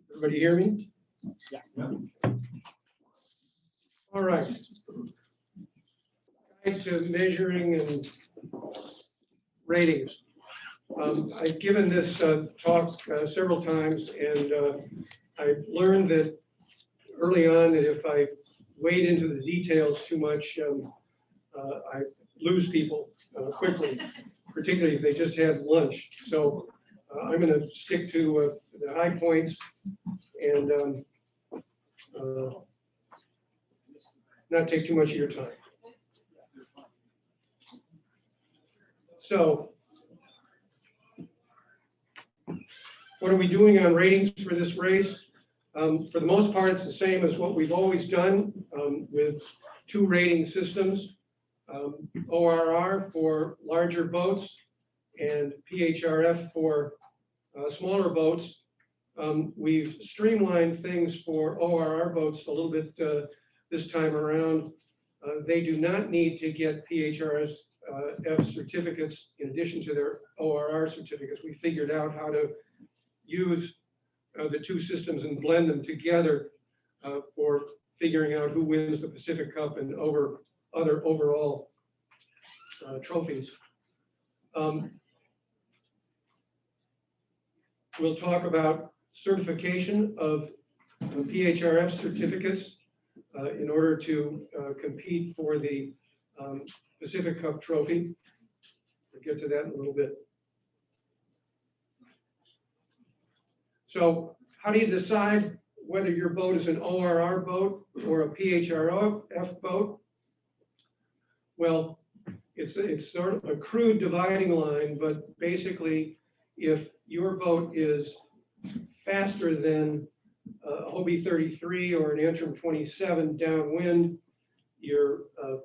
Everybody hear me? Yeah. All right. Guide to measuring and ratings. I've given this talk several times, and I've learned that early on that if I wade into the details too much, I lose people quickly, particularly if they just had lunch. So I'm going to stick to the high points and not take too much of your time. So, what are we doing on ratings for this race? For the most part, it's the same as what we've always done with two rating systems, ORR for larger boats and PHRF for smaller boats. We've streamlined things for ORR boats a little bit this time around. They do not need to get PHRF certificates in addition to their ORR certificates. We figured out how to use the two systems and blend them together for figuring out who wins the Pacific Cup and other overall trophies. We'll talk about certification of PHRF certificates in order to compete for the Pacific Cup trophy. We'll get to that in a little bit. So how do you decide whether your boat is an ORR boat or a PHRF boat? Well, it's sort of a crude dividing line, but basically, if your boat is faster than a Hobie 33 or an Antrim 27 downwind, you're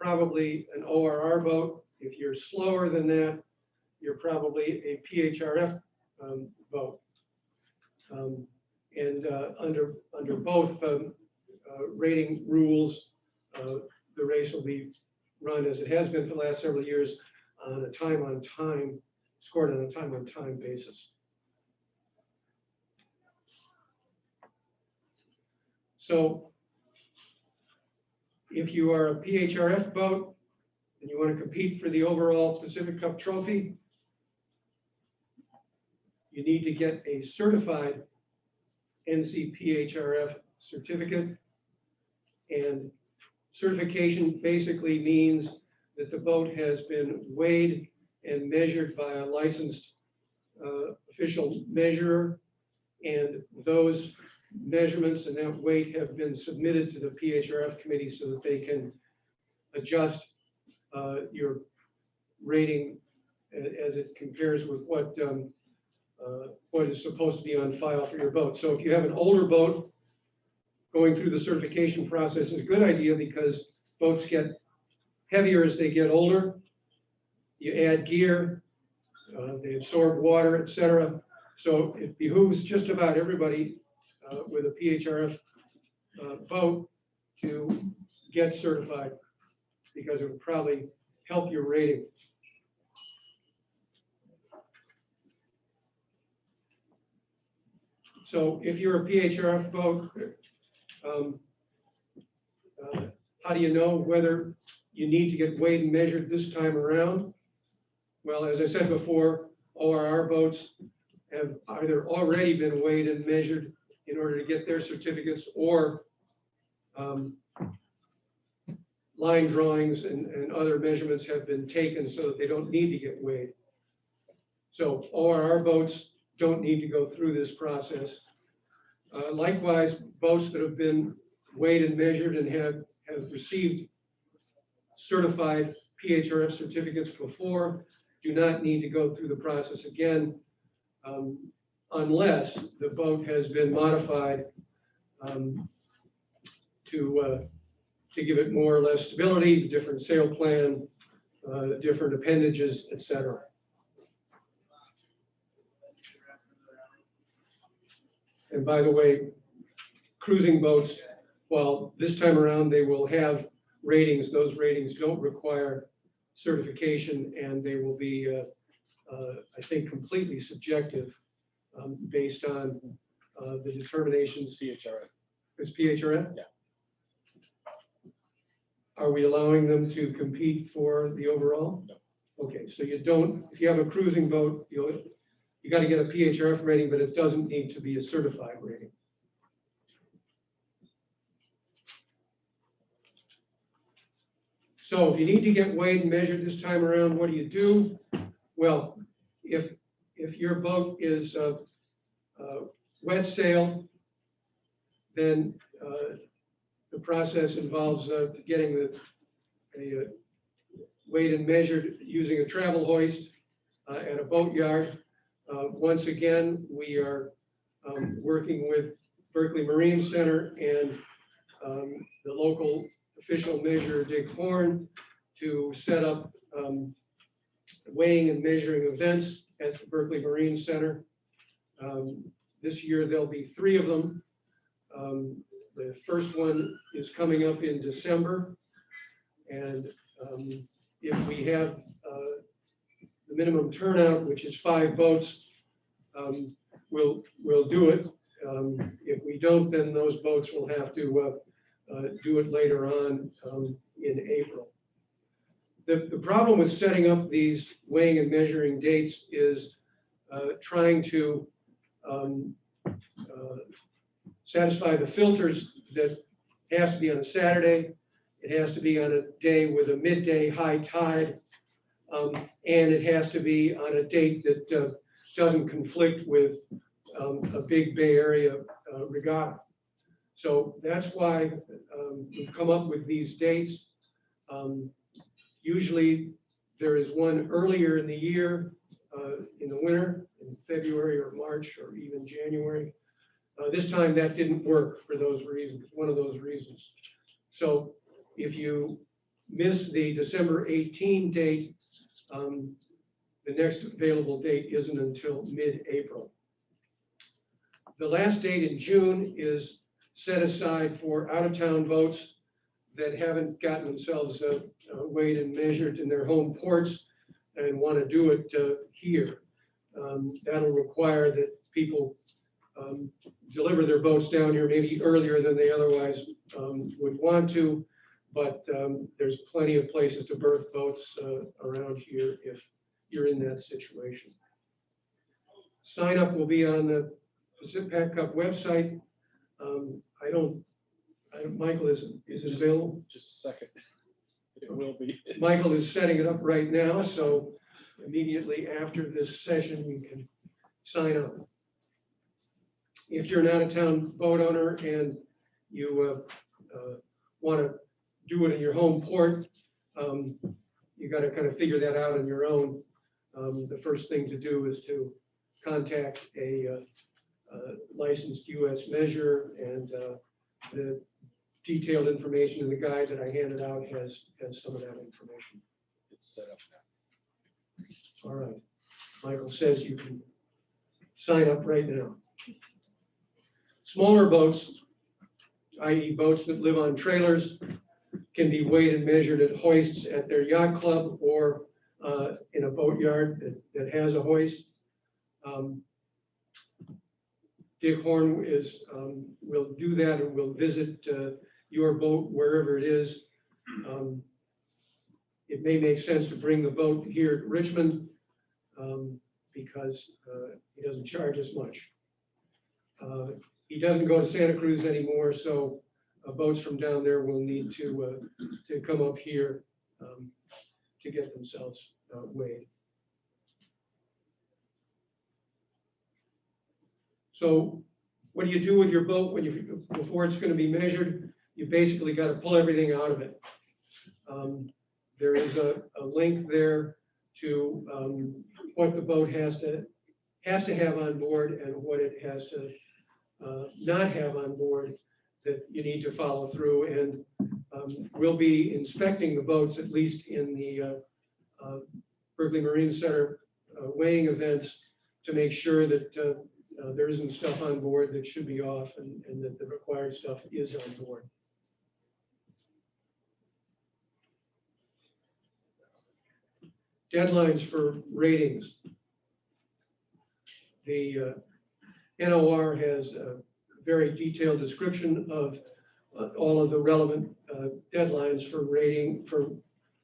probably an ORR boat. If you're slower than that, you're probably a PHRF boat. Under both rating rules, the race will be run as it has been for the last several years on a time-on-time, scored on a time-on-time basis. So if you are a PHRF boat and you want to compete for the overall Pacific Cup trophy, you need to get a certified NCPHRF certificate. And certification basically means that the boat has been weighed and measured by a licensed official measurer, and those measurements and that weight have been submitted to the PHRF committee so that they can adjust your rating as it compares with what is supposed to be on file for your boat. So if you have an older boat, going through the certification process is a good idea because boats get heavier as they get older. You add gear, they absorb water, etc. So it behooves just about everybody with a PHRF boat to get certified because it would probably help your rating. So if you're a PHRF boat, how do you know whether you need to get weighed and measured this time around? Well, as I said before, ORR boats have either already been weighed and measured in order to get their certificates, or line drawings and other measurements have been taken so that they don't need to get weighed. So ORR boats don't need to go through this process. Likewise, boats that have been weighed and measured and have received certified PHRF certificates before do not need to go through the process again unless the boat has been modified to give it more or less stability, different sail plan, different appendages, etc. And by the way, cruising boats, well, this time around they will have ratings. Those ratings don't require certification, and they will be, I think, completely subjective based on the determinations. PHRF. It's PHRF? Yeah. Are we allowing them to compete for the overall? No. Okay, so you don't, if you have a cruising boat, you got to get a PHRF rating, but it doesn't need to be a certified rating. So if you need to get weighed and measured this time around, what do? Well, if your boat is wet sail, then the process involves getting the weighed and measured using a travel hoist at a boat yard. Once again, we are working with Berkeley Marine Center and the local official measurer, Dick Horn, to set up weighing and measuring events at the Berkeley Marine Center. This year, there'll be 3 of them. The first one is coming up in December. And if we have the minimum turnout, which is 5 boats, we'll do it. If we don't, then those boats will have to do it later on in April. The problem with setting up these weighing and measuring dates is trying to satisfy the filters that has to be on a Saturday. It has to be on a day with a midday high tide, and it has to be on a date that doesn't conflict with a big Bay Area regatta. So that's why we've come up with these dates. Usually there is one earlier in the year, in the winter, in February or March or even January. This time that didn't work for those reasons, one of those reasons. So if you miss the December 18 date, the next available date isn't until mid-April. The last date in June is set aside for out-of-town boats that haven't gotten themselves weighed and measured in their home ports and want to do it here. That'll require that people deliver their boats down here maybe earlier than they otherwise would want to, but there's plenty of places to berth boats around here if you're in that situation. Sign up will be on the Pacific Pac Cup website. Michael, is it available? Just a second. It will be. Michael is setting it up right now, so immediately after this session, you can sign up. If you're an out-of-town boat owner and you want to do it in your home port, you got to kind of figure that out on your own. The first thing to do is to contact a licensed U.S. measurer, and the detailed information in the guide that I handed out has some of that information. It's set up now. All right. Michael says you can sign up right now. Smaller boats, i.e. boats that live on trailers, can be weighed and measured at hoists at their yacht club or in a boat yard that has a hoist. Dick Horn will do that, and will visit your boat wherever it is. It may make sense to bring the boat here to Richmond because he doesn't charge as much. He doesn't go to Santa Cruz anymore, so boats from down there will need to come up here to get themselves weighed. So what do you do with your boat when before it's going to be measured? You basically got to pull everything out of it. There is a link there to what the boat has to have on board and what it has to not have on board that you need to follow through. And we'll be inspecting the boats, at least in the Berkeley Marine Center weighing events, to make sure that there isn't stuff on board that should be off, and that the required stuff is on board. deadlines for ratings. The NOR has a very detailed description of all of the relevant deadlines for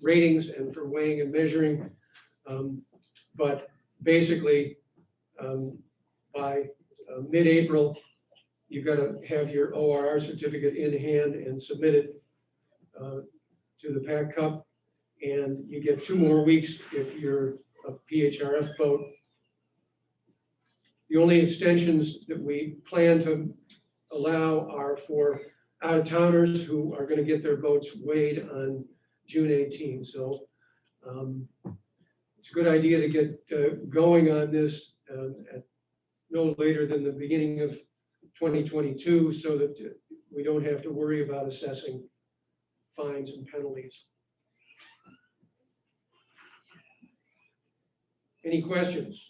ratings and for weighing and measuring. But basically, by mid-April, you've got to have your ORR certificate in hand and submit it to the PAC Cup. And you get 2 more weeks if you're a PHRF boat. The only extensions that we plan to allow are for out-of-towners who are going to get their boats weighed on June 18. So it's a good idea to get going on this at no later than the beginning of 2022 so that we don't have to worry about assessing fines and penalties. Any questions?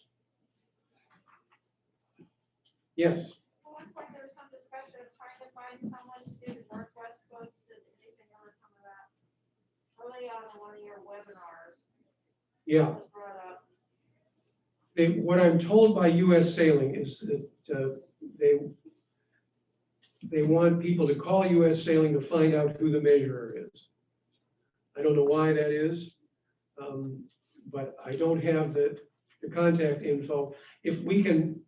Yes. At one point, there was some discussion of trying to find someone to do the Northwest coast. Did anything ever come of that? Early on in one of your webinars. Yeah. That was brought up. What I'm told by U.S. Sailing is that they want people to call U.S. Sailing to find out who the measurer is. I don't know why that is, but I don't have the contact info. If we can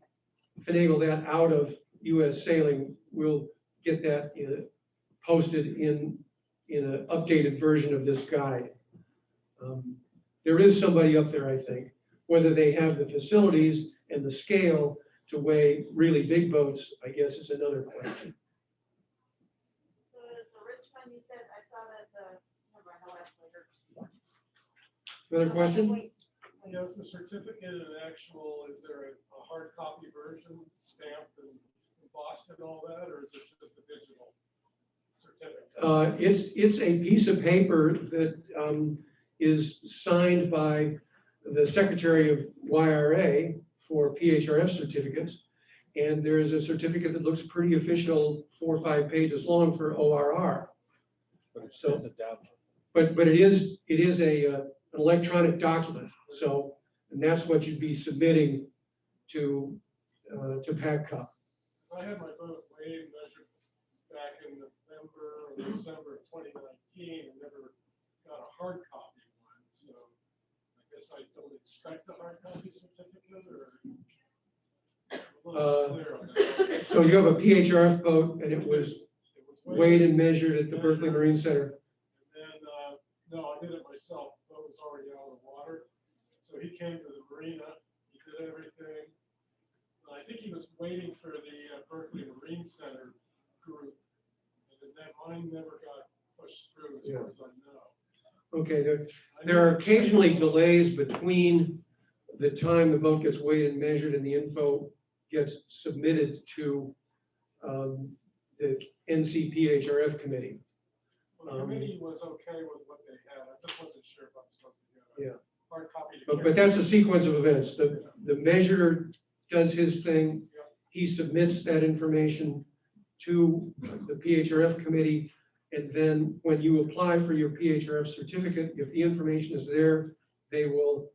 finagle that out of U.S. Sailing, we'll get that posted in an updated version of this guide. There is somebody up there, I think. Whether they have the facilities and the scale to weigh really big boats, I guess is another question. So is the Richmond, you said, I saw that never mind, I'll ask later. Another question? Does the certificate an actual, is there a hard copy version stamped and embossed and all that, or is it just a digital certificate? It's a piece of paper that is signed by the Secretary of YRA for PHRF certificates. And there is a certificate that looks pretty official, 4 or 5 pages long for ORR. But it's So- a download. But it is an electronic document. So, and that's what you'd be submitting to PAC Cup. I had my boat weighed and measured back in November or December of 2019 and never got a hard copy one. So I guess I don't expect a hard copy certificate, or I'm a little clear on that. So you have a PHRF boat and it was weighed and measured at the Berkeley Marine Center. And then, no, I did it myself. The boat was already out of the water. So he came to the marina, he did everything. I think he was waiting for the Berkeley Marine Center group. And then mine never got pushed through as far as I know. Okay, there are occasionally delays between the time the boat gets weighed and measured and the info gets submitted to the NCPHRF committee. Well, the committee was okay with what they had. I just wasn't sure if I was supposed to get a hard copy. But that's a sequence of events. The measurer does his thing. He submits that information to the PHRF committee. And then when you apply for your PHRF certificate, if the information is there, they will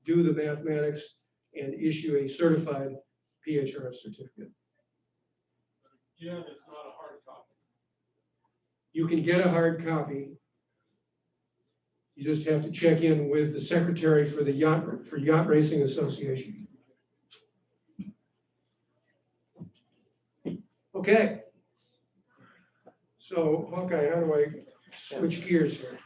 do the mathematics and issue a certified PHRF certificate. Again, it's not a hard copy. You can get a hard copy. You just have to check in with the secretary for the Yacht Racing Association. Okay. So, Hawkeye, how do I switch gears here?